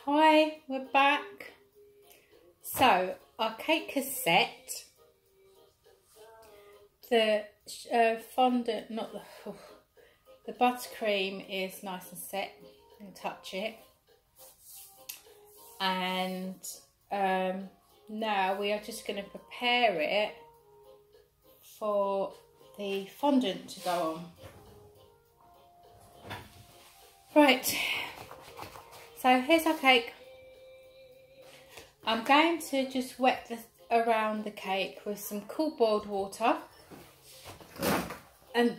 Hi, we're back. So our cake is set. The fondant, not the buttercream is nice and set. You can touch it. And now we are just going to prepare it for the fondant to go on. Right, so here's our cake. I'm going to just wet around the cake with some cool boiled water, and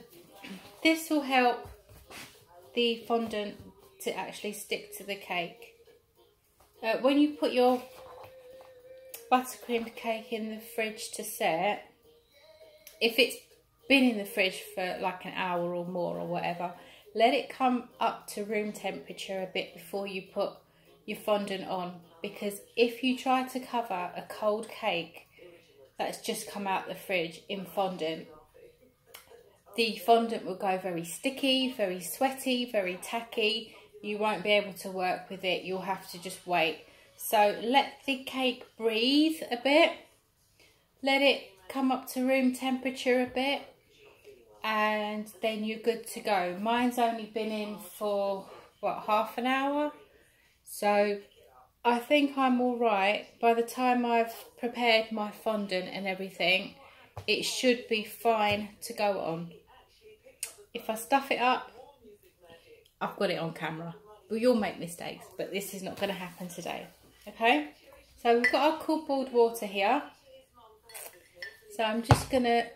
this will help the fondant to actually stick to the cake. When you put your buttercream cake in the fridge to set, if it's been in the fridge for like an hour or more or whatever, let it come up to room temperature a bit before you put your fondant on, because if you try to cover a cold cake that's just come out the fridge in fondant, the fondant will go very sticky, very sweaty, very tacky. You won't be able to work with it. You'll have to just wait. So let the cake breathe a bit. Let it come up to room temperature a bit, and then you're good to go. Mine's only been in for, what, half an hour? So I think I'm all right. By the time I've prepared my fondant and everything, it should be fine to go on. If I stuff it up, I've got it on camera. Well, you'll make mistakes, but this is not going to happen today. Okay? So we've got our cool boiled water here. So I'm just going to,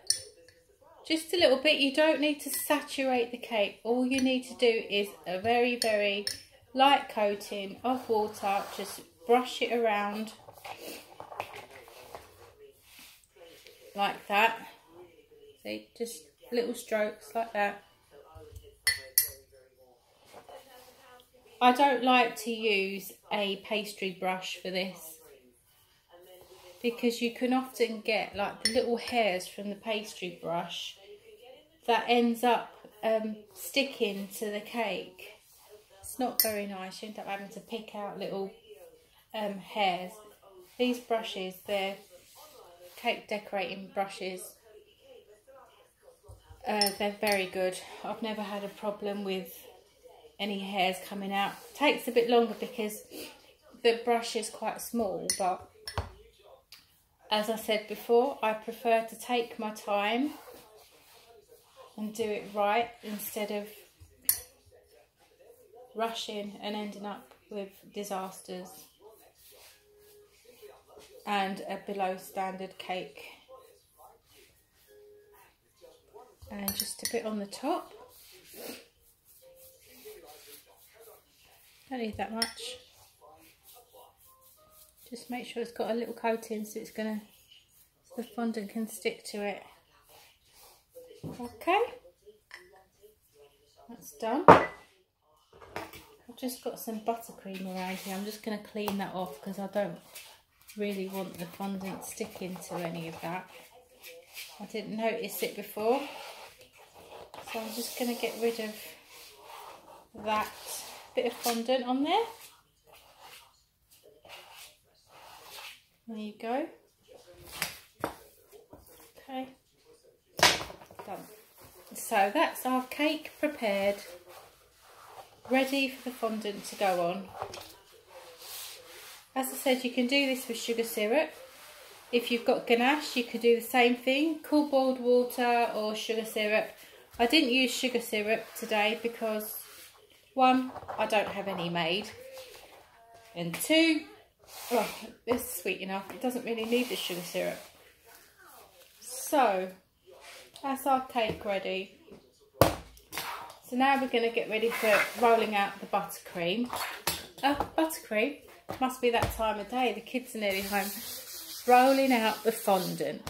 just a little bit. You don't need to saturate the cake. All you need to do is a very, very light coating of water. Just brush it around like that. See, just little strokes like that. I don't like to use a pastry brush for this, because you can often get like the little hairs from the pastry brush that ends up sticking to the cake. It's not very nice. You end up having to pick out little hairs. These brushes, they're cake decorating brushes. They're very good. I've never had a problem with any hairs coming out. It takes a bit longer because the brush is quite small, but as I said before, I prefer to take my time and do it right instead of rushing and ending up with disasters and a below standard cake. And just a bit on the top. Don't need that much. Just make sure it's got a little coating so it's gonna, so the fondant can stick to it. Okay, that's done. I've just got some buttercream around here. I'm just going to clean that off because I don't really want the fondant sticking to any of that. I didn't notice it before, so I'm just going to get rid of that bit of fondant on there. There you go. Okay. Done. So that's our cake prepared, ready for the fondant to go on. As I said, you can do this with sugar syrup. If you've got ganache, you could do the same thing, cool boiled water or sugar syrup. I didn't use sugar syrup today because, one, I don't have any made, and two, well, it's sweet enough. It doesn't really need the sugar syrup. So that's our cake ready. So now we're going to get ready for rolling out the buttercream. Buttercream, must be that time of day. The kids are nearly home. Rolling out the fondant.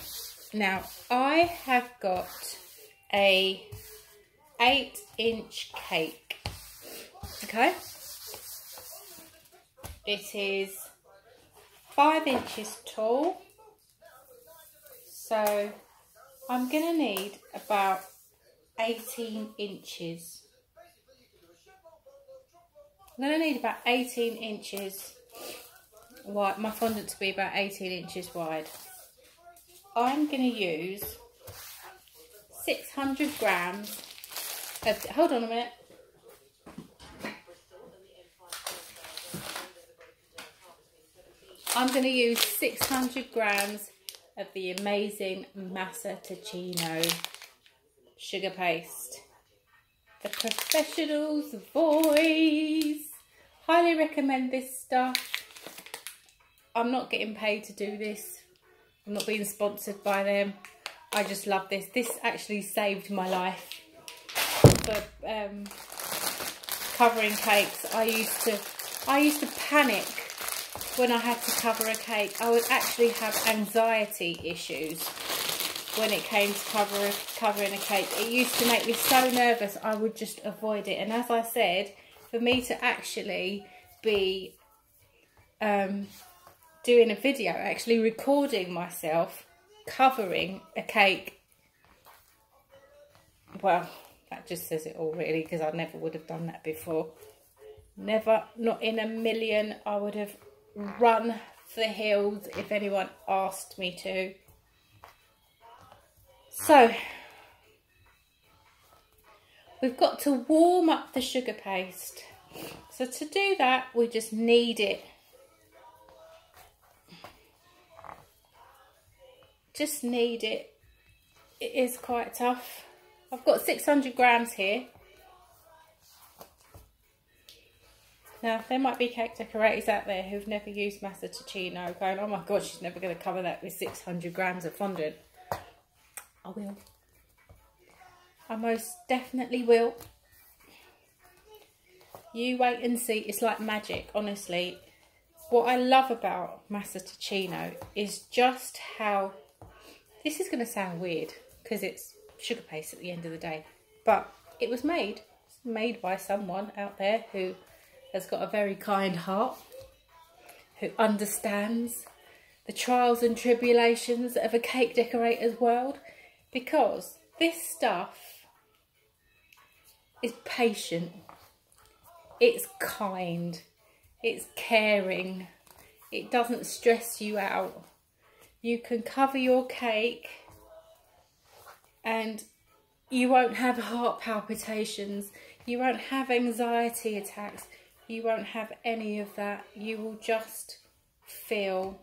Now I have got a 8-inch cake. Okay. It is 5 inches tall. So I'm going to need about 18 inches. I'm going to need about 18 inches wide, my fondant to be about 18 inches wide. I'm going to use 600 grams of, hold on a minute. I'm going to use 600 grams of the amazing Massa Ticino sugar paste. The professional's voice. Highly recommend this stuff. I'm not getting paid to do this. I'm not being sponsored by them. I just love this. This actually saved my life for covering cakes. I used to panic when I had to cover a cake. I would actually have anxiety issues when it came to covering a cake. It used to make me so nervous I would just avoid it. And as I said, for me to actually be doing a video, actually recording myself covering a cake, well, that just says it all really, because I never would have done that before. Never, not in a million. I would have run for the hills if anyone asked me to. So, we've got to warm up the sugar paste. So to do that, we just knead it. Just knead it. It is quite tough. I've got 600 grams here. Now, there might be cake decorators out there who've never used Massa Ticino going, oh my God, she's never going to cover that with 600 grams of fondant. I will. I most definitely will. You wait and see. It's like magic, honestly. What I love about Massa Ticino is just how, this is going to sound weird because it's sugar paste at the end of the day, but it was made. It's made by someone out there who has got a very kind heart, who understands the trials and tribulations of a cake decorator's world, because this stuff is patient, it's kind, it's caring, it doesn't stress you out. You can cover your cake and you won't have heart palpitations, you won't have anxiety attacks, you won't have any of that. You will just feel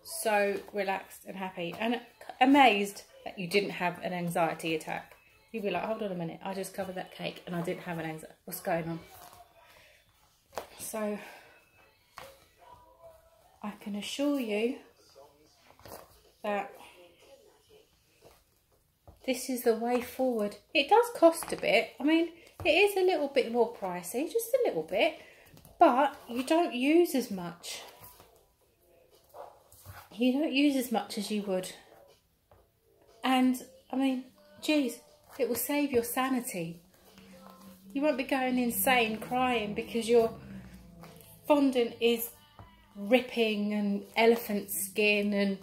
so relaxed and happy and amazed that you didn't have an anxiety attack. You'll be like, hold on a minute, I just covered that cake and I didn't have an anxiety. What's going on? So I can assure you that this is the way forward. It does cost a bit. I mean, it is a little bit more pricey, just a little bit, but you don't use as much. You don't use as much as you would. And, I mean, geez, it will save your sanity. You won't be going insane crying because your fondant is ripping and elephant skin, and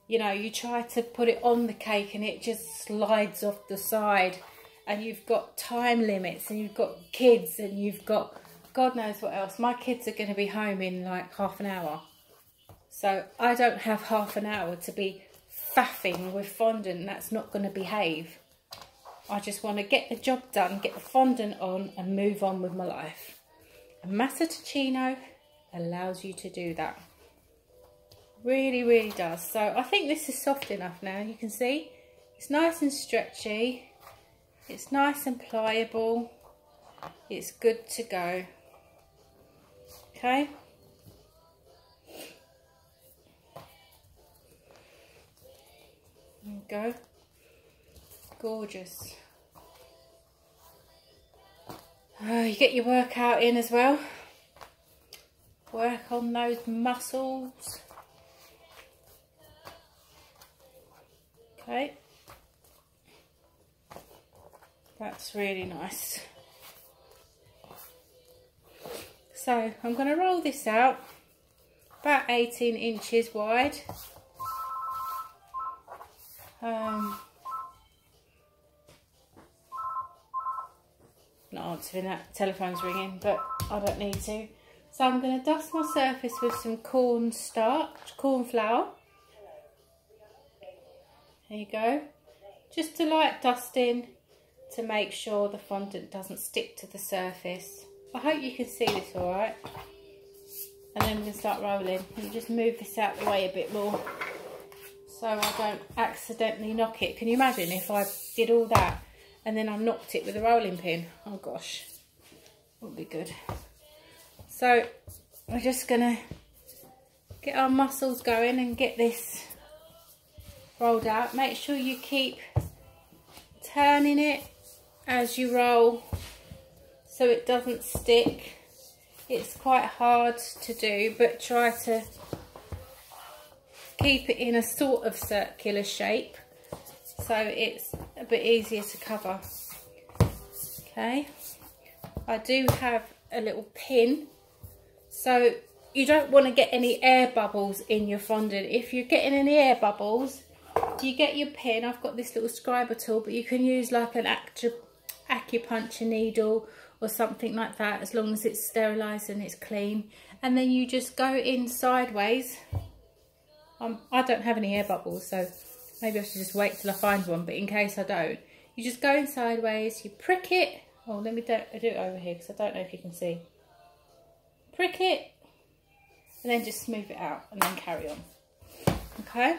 you know, you try to put it on the cake and it just slides off the side, and you've got time limits and you've got kids and you've got God knows what else. My kids are going to be home in like half an hour, so I don't have half an hour to be faffing with fondant. That's not going to behave. I just want to get the job done, get the fondant on and move on with my life. And Massa Ticino allows you to do that. Really, really does. So I think this is soft enough now. You can see it's nice and stretchy. It's nice and pliable. It's good to go. Okay. There we go. Gorgeous. Oh, you get your workout in as well. Work on those muscles. Okay. That's really nice. So I'm going to roll this out about 18 inches wide. No, answering that. Telephone's ringing, but I don't need to. So I'm going to dust my surface with some corn flour. There you go. Just a light dusting to make sure the fondant doesn't stick to the surface. I hope you can see this all right. And then we can start rolling. You just move this out the way a bit more so I don't accidentally knock it. Can you imagine if I did all that and then I knocked it with a rolling pin? Oh gosh, wouldn't be good. So we're just gonna get our muscles going and get this rolled out. Make sure you keep turning it as you roll so it doesn't stick. It's quite hard to do, but try to keep it in a sort of circular shape so it's a bit easier to cover. Okay, I do have a little pin, so you don't want to get any air bubbles in your fondant. If you're getting any air bubbles, you get your pin. I've got this little scriber tool, but you can use like an acupuncture needle or something like that, as long as it's sterilised and it's clean. And then you just go in sideways. I don't have any air bubbles, so maybe I should just wait till I find one, but in case I don't, you just go in sideways, you prick it. Oh, let me do it over here because I don't know if you can see. Prick it and then just smooth it out and then carry on. Okay.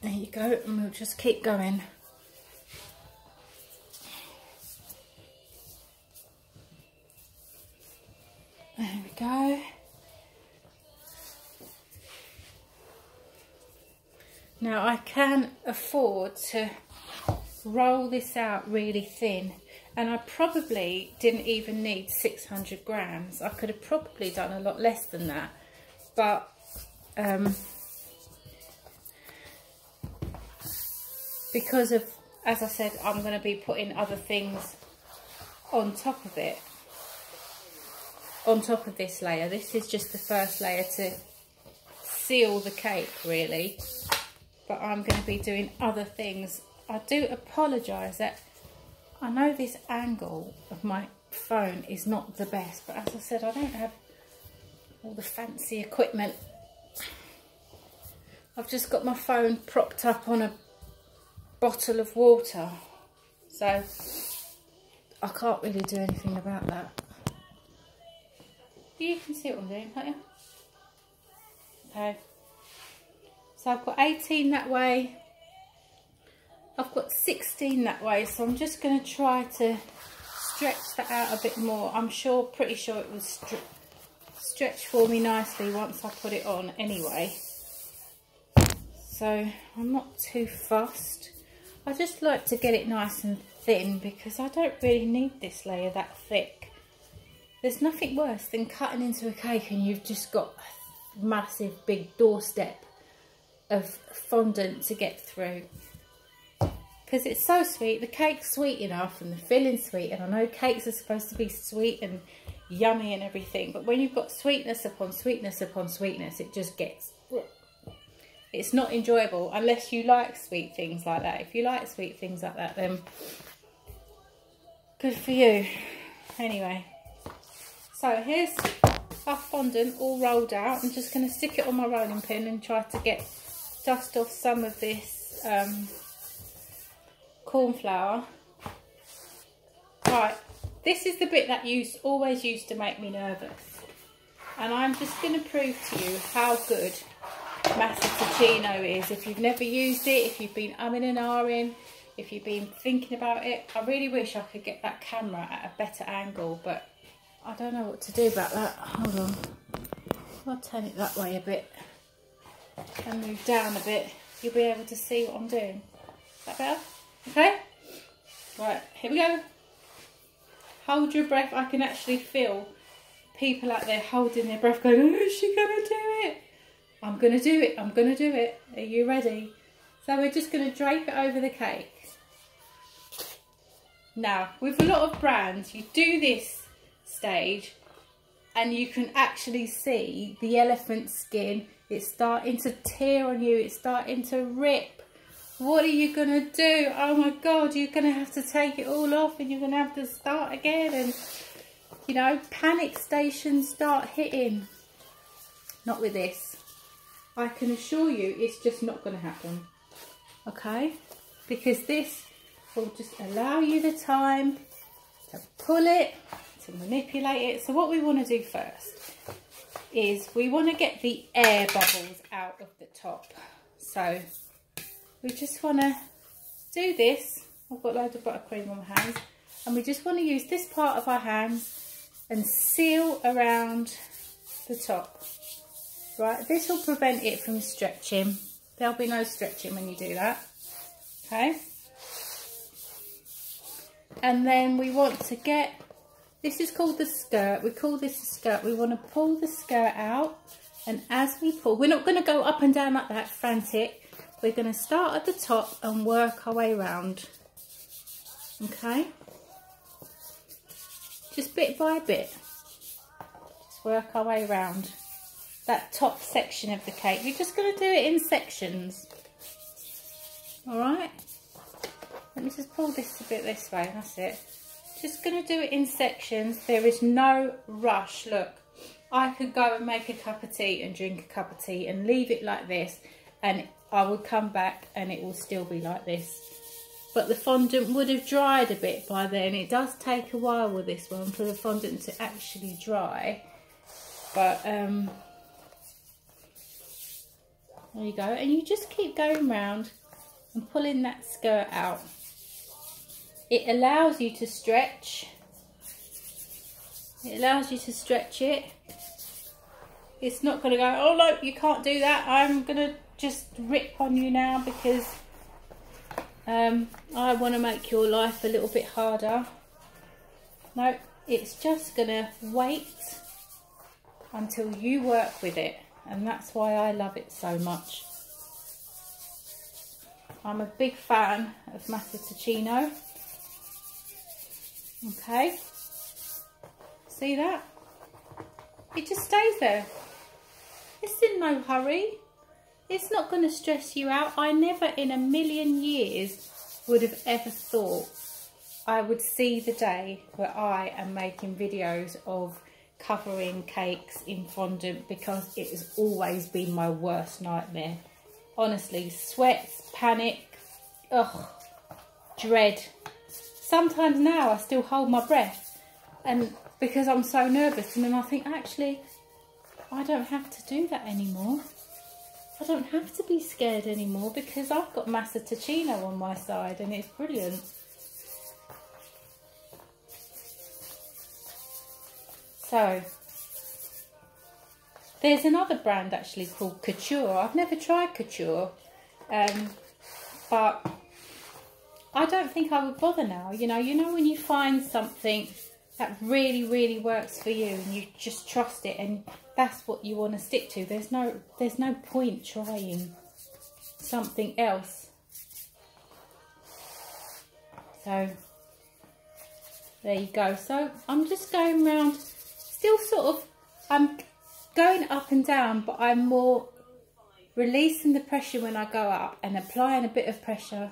There you go, and we'll just keep going. There we go. Now I can afford to roll this out really thin, and I probably didn't even need 600 grams. I could have probably done a lot less than that, but because of, as I said, I'm going to be putting other things on top of it, on top of this layer. This is just the first layer to seal the cake really, but I'm going to be doing other things. I do apologise that I know this angle of my phone is not the best, but as I said, I don't have all the fancy equipment. I've just got my phone propped up on a bottle of water, so I can't really do anything about that. You can see what I'm doing, can't you? Okay, so I've got 18 that way, I've got 16 that way, so I'm just going to try to stretch that out a bit more. I'm pretty sure it will stretch for me nicely once I put it on anyway, so I'm not too fussed. I just like to get it nice and thin because I don't really need this layer that thick. There's nothing worse than cutting into a cake and you've just got a massive big doorstep of fondant to get through. Because it's so sweet, the cake's sweet enough and the filling's sweet, and I know cakes are supposed to be sweet and yummy and everything, but when you've got sweetness upon sweetness upon sweetness, it just gets... It's not enjoyable unless you like sweet things like that. If you like sweet things like that, then good for you. Anyway, so here's our fondant all rolled out. I'm just going to stick it on my rolling pin and try to get dust off some of this corn flour. Right, this is the bit that always used to make me nervous, and I'm just going to prove to you how good Massa Ticino is. If you've never used it, if you've been umming and ahhing, if you've been thinking about it, I really wish I could get that camera at a better angle, but I don't know what to do about that. Hold on, I'll turn it that way a bit and move down a bit. You'll be able to see what I'm doing. Is that better? Okay, right, here we go. Hold your breath. I can actually feel people out there holding their breath going, oh, is she gonna do it? I'm going to do it, I'm going to do it. Are you ready? So we're just going to drape it over the cake. Now, with a lot of brands, you do this stage and you can actually see the elephant skin. It's starting to tear on you, it's starting to rip What are you going to do? Oh my God, you're going to have to take it all off and you're going to have to start again. And, you know, panic stations start hitting. Not with this. I can assure you it's just not going to happen. Okay? Because this will just allow you the time to pull it, to manipulate it. So what we want to do first is we want to get the air bubbles out of the top. So we just want to do this. I've got loads of buttercream on my hands, and we just want to use this part of our hands and seal around the top. Right, this will prevent it from stretching. There'll be no stretching when you do that. Okay. And then we want to get, this is called the skirt. We call this a skirt. We want to pull the skirt out, and as we pull, we're not going to go up and down like that frantic. We're going to start at the top and work our way around. Okay? Just bit by bit. Just work our way around that top section of the cake. You're just going to do it in sections. Alright? Let me just pull this a bit this way. That's it. Just going to do it in sections. There is no rush. Look, I could go and make a cup of tea and drink a cup of tea and leave it like this, and I would come back and it will still be like this. But the fondant would have dried a bit by then. It does take a while with this one for the fondant to actually dry. But there you go. And you just keep going round and pulling that skirt out. It allows you to stretch. It allows you to stretch it. It's not going to go, oh no, you can't do that. I'm going to just rip on you now because I want to make your life a little bit harder. No, it's just going to wait until you work with it. And that's why I love it so much. I'm a big fan of Massa Ticino. Okay, see that? It just stays there. It's in no hurry. It's not going to stress you out. I never in a million years would have ever thought I would see the day where I am making videos of covering cakes in fondant, because it has always been my worst nightmare. Honestly, sweats, panic, ugh, dread. Sometimes now I still hold my breath, and because I'm so nervous, and then I think, actually, I don't have to do that anymore. I don't have to be scared anymore because I've got Massa Ticino on my side and it's brilliant. So, there's another brand actually called Couture. I've never tried Couture, but I don't think I would bother now. You know when you find something that really, really works for you and you just trust it and that's what you want to stick to. There's no point trying something else. So there you go. So I'm just going round, still sort of, I'm going up and down, but I'm more releasing the pressure when I go up and applying a bit of pressure,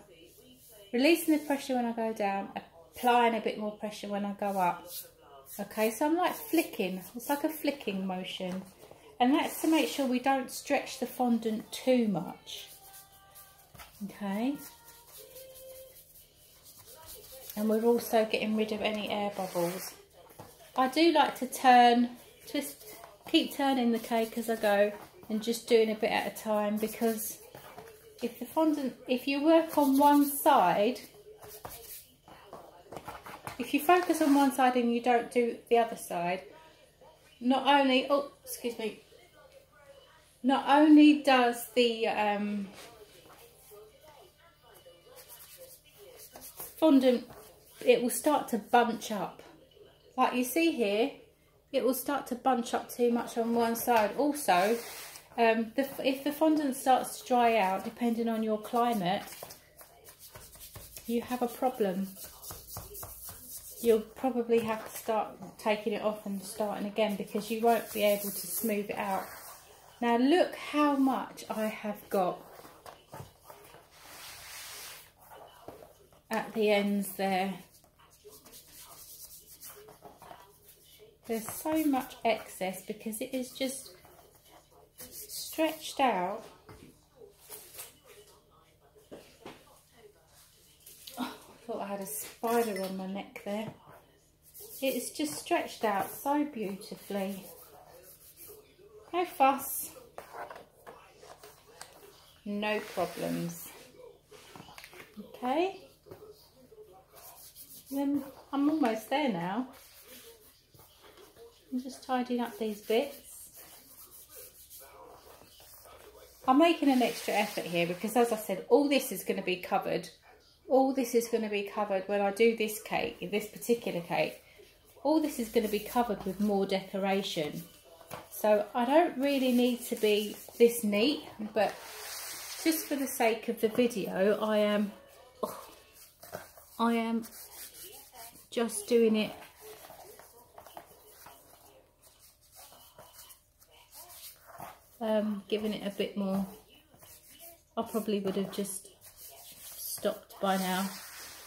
releasing the pressure when I go down, applying a bit more pressure when I go up. Okay, so I'm like flicking. It's like a flicking motion, and that's to make sure we don't stretch the fondant too much. Okay, and we're also getting rid of any air bubbles. I do like to turn, just keep turning the cake as I go and just doing a bit at a time, because if the fondant, if you work on one side, if you focus on one side and you don't do the other side, not only, oh, excuse me, not only does the fondant, it will start to bunch up. Like you see here, it will start to bunch up too much on one side. Also, if the fondant starts to dry out, depending on your climate, you have a problem. You'll probably have to start taking it off and starting again, because you won't be able to smooth it out. Now look how much I have got. at the ends there. There's so much excess because it is just stretched out. Oh, I thought I had a spider on my neck there. It's just stretched out so beautifully. No fuss. No problems. Okay. Then I'm almost there now. I'm just tidying up these bits. I'm making an extra effort here because, as I said, all this is going to be covered. All this is going to be covered when I do this cake, this particular cake. All this is going to be covered with more decoration. So I don't really need to be this neat, but just for the sake of the video, I am just doing it giving it a bit more. I probably would have just stopped by now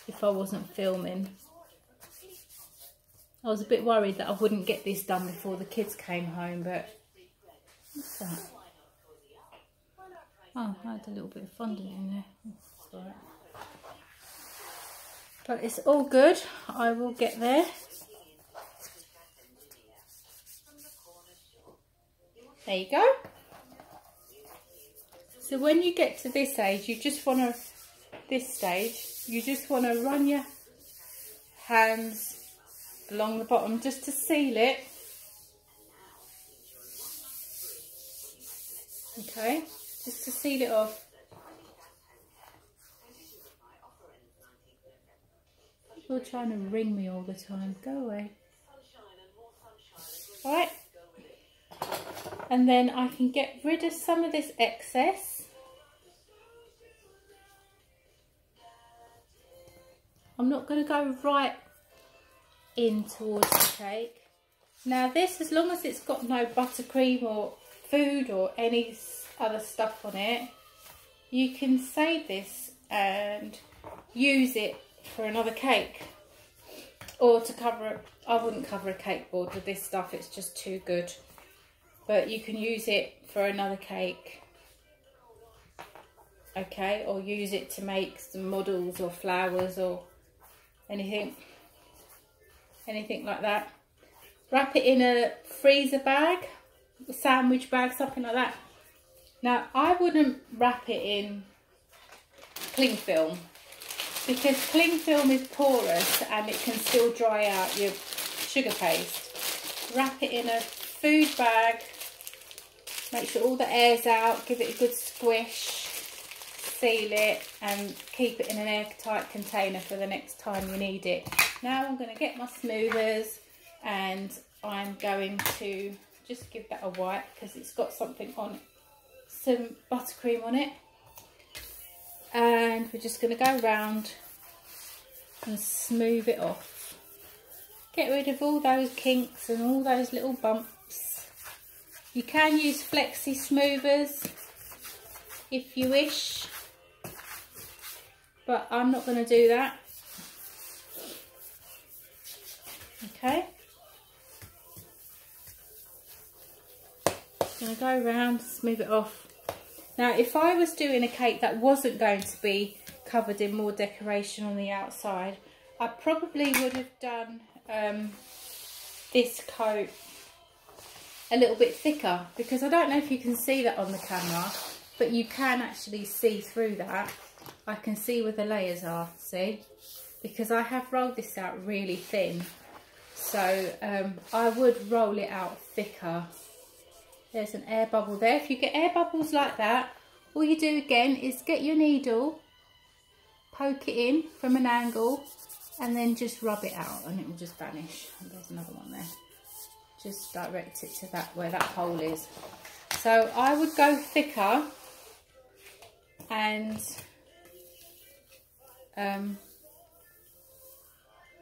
if I wasn't filming. I was a bit worried that I wouldn't get this done before the kids came home, but what's that? Oh, I had a little bit of fondant in there. That's all right. But it's all good. I will get there. There you go. So when you get to this age, you just want to, you just want to run your hands along the bottom just to seal it. Okay, just to seal it off. You're trying to ring me all the time. Go away. Alright. And then I can get rid of some of this excess. I'm not going to go right in towards the cake. Now this, as long as it's got no buttercream or food or any other stuff on it, you can save this and use it for another cake, or to cover. I wouldn't cover a cake board with this stuff, it's just too good, but you can use it for another cake, okay, or use it to make some models or flowers or anything like that. Wrap it in a freezer bag, a sandwich bag, something like that. Now I wouldn't wrap it in cling film, because cling film is porous and it can still dry out your sugar paste. Wrap it in a food bag, make sure all the air's out, give it a good squish, seal it and keep it in an airtight container for the next time you need it. Now I'm going to get my smoothers and I'm going to just give that a wipe because it's got something on it, some buttercream on it. And we're just going to go around and smooth it off. Get rid of all those kinks and all those little bumps. You can use flexi smoothers if you wish, but I'm not going to do that. Okay. I'm going to go around, smooth it off. Now, if I was doing a cake that wasn't going to be covered in more decoration on the outside, I probably would have done this coat a little bit thicker, because I don't know if you can see that on the camera, but you can actually see through that. I can see where the layers are, see? Because I have rolled this out really thin. So I would roll it out thicker. There's an air bubble there. If you get air bubbles like that, all you do again is get your needle, poke it in from an angle, and then just rub it out and it will just vanish. And there's another one there. Just direct it to that, where that hole is. So I would go thicker and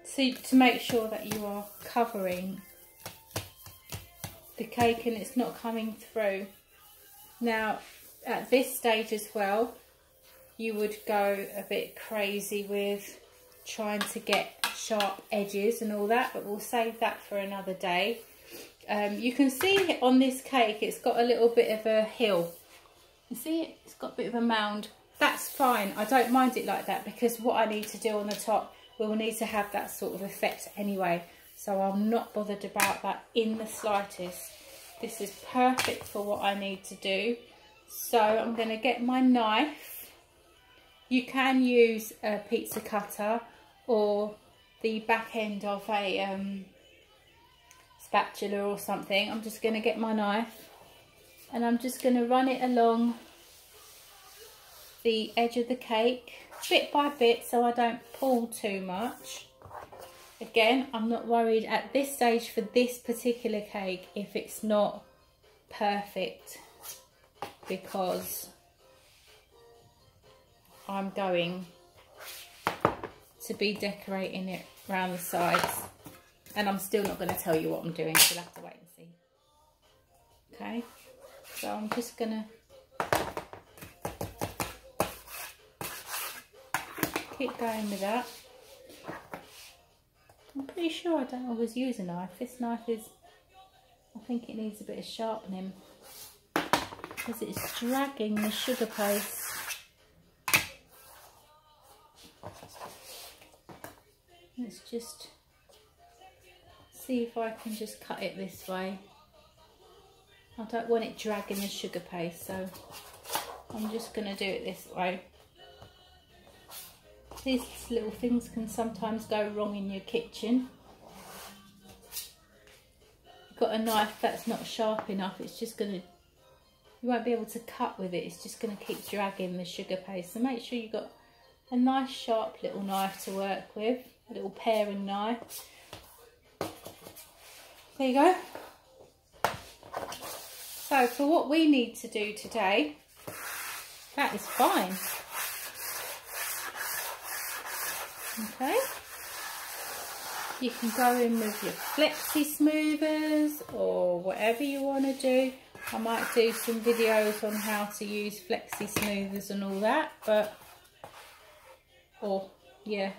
see, to make sure that you are covering the cake and it's not coming through. Now at this stage as well, you would go a bit crazy with trying to get sharp edges and all that, but we'll save that for another day. You can see on this cake it's got a little bit of a hill. You see it? It's got a bit of a mound. That's fine. I don't mind it like that because what I need to do on the top, we'll need to have that sort of effect anyway. So I'm not bothered about that in the slightest. This is perfect for what I need to do. So I'm going to get my knife. You can use a pizza cutter or the back end of a spatula or something. I'm just going to get my knife and I'm just going to run it along the edge of the cake bit by bit so I don't pull too much. Again, I'm not worried at this stage for this particular cake if it's not perfect, because I'm going to be decorating it around the sides, and I'm still not going to tell you what I'm doing, so you'll have to wait and see. Okay, so I'm just going to keep going with that. I'm pretty sure I don't always use a knife. This knife is, I think it needs a bit of sharpening because it's dragging the sugar paste. Let's just see if I can just cut it this way. I don't want it dragging the sugar paste, so I'm just going to do it this way. These little things can sometimes go wrong in your kitchen. You've got a knife that's not sharp enough, it's just going to, you won't be able to cut with it, it's just going to keep dragging the sugar paste. So make sure you've got a nice sharp little knife to work with, a little paring knife. There you go. So for what we need to do today, that is fine. Okay, you can go in with your flexi smoothers or whatever you want to do. I might do some videos on how to use flexi smoothers and all that, but, or yeah,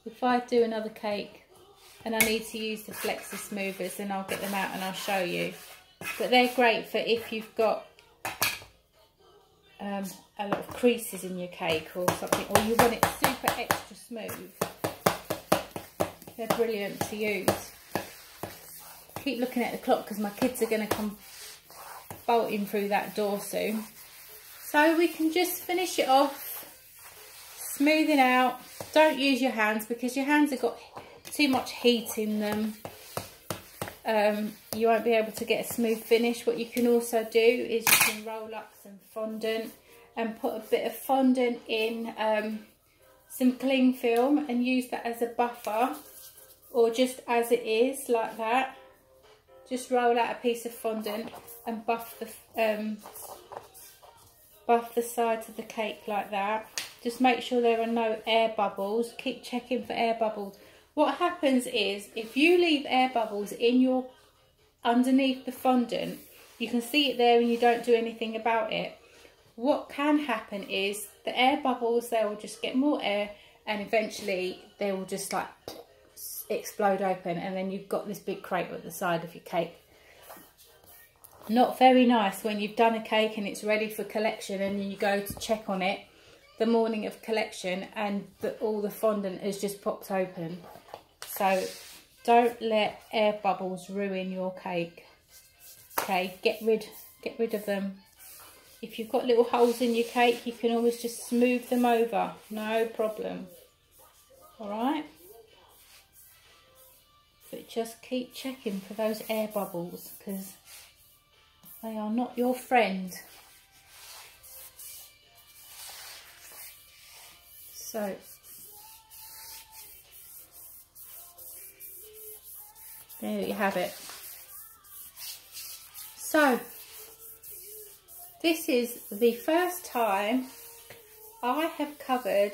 if I do another cake and I need to use the flexi smoothers, then I'll get them out and I'll show you. But they're great for if you've got a lot of creases in your cake or something, or you want it super extra smooth. They're brilliant to use. Keep looking at the clock because my kids are going to come bolting through that door soon. So we can just finish it off, smoothing out. Don't use your hands because your hands have got too much heat in them. You won't be able to get a smooth finish. What you can also do is you can roll up some fondant and put a bit of fondant in some cling film and use that as a buffer, or just as it is like that. Just roll out a piece of fondant and buff the sides of the cake like that. Just make sure there are no air bubbles. Keep checking for air bubbles. What happens is if you leave air bubbles in your underneath the fondant, you can see it there and you don't do anything about it. What can happen is the air bubbles, they will just get more air and eventually they will just like explode open, and then you've got this big crater at the side of your cake. Not very nice when you've done a cake and it's ready for collection and you go to check on it the morning of collection and all the fondant has just popped open. So don't let air bubbles ruin your cake. Okay, get rid of them. If you've got little holes in your cake, you can always just smooth them over, no problem. Alright? But just keep checking for those air bubbles because they are not your friend. So there you have it. So this is the first time I have covered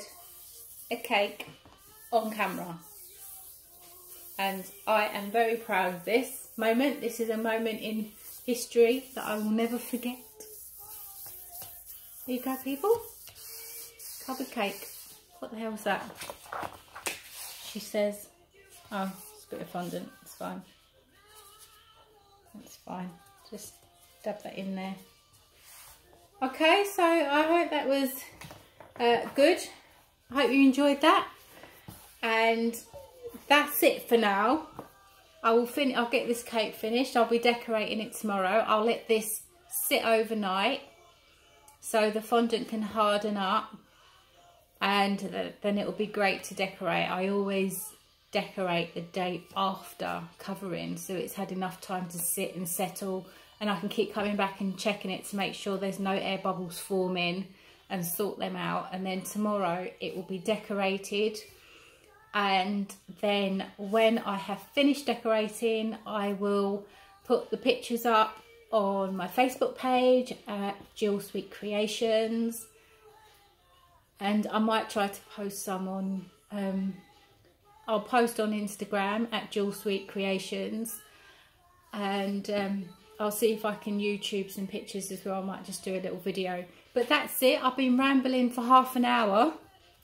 a cake on camera, and I am very proud of this moment. This is a moment in history that I will never forget. Here you go, people. Covered cake. What the hell is that? she says. Oh, it's a bit of fondant, it's fine. That's fine, just dab that in there. Okay, so I hope that was good. I hope you enjoyed that. And that's it for now. I'll get this cake finished. I'll be decorating it tomorrow. I'll let this sit overnight so the fondant can harden up, and then it'll be great to decorate. I always decorate the day after covering, so it's had enough time to sit and settle, and I can keep coming back and checking it to make sure there's no air bubbles forming and sort them out. And then tomorrow it will be decorated. And then when I have finished decorating, I will put the pictures up on my Facebook page at Jill Sweet Creations. And I might try to post some on, I'll post on Instagram at Jill Sweet Creations. And I'll see if I can YouTube some pictures as well. I might just do a little video. But that's it. I've been rambling for half an hour.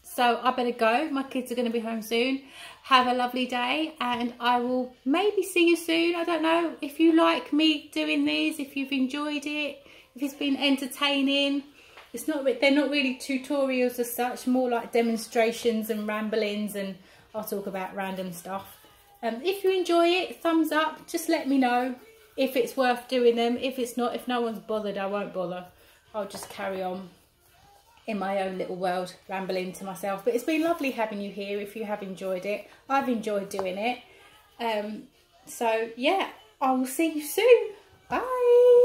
So I better go. My kids are going to be home soon. Have a lovely day, and I will maybe see you soon. I don't know if you like me doing these, if you've enjoyed it, if it's been entertaining. They're not really tutorials as such, more like demonstrations and ramblings, and I'll talk about random stuff. If you enjoy it, thumbs up. Just let me know if it's worth doing them. If it's not, if no one's bothered, I won't bother. I'll just carry on in my own little world, rambling to myself. But it's been lovely having you here. If you have enjoyed it, I've enjoyed doing it. So yeah, I will see you soon. Bye.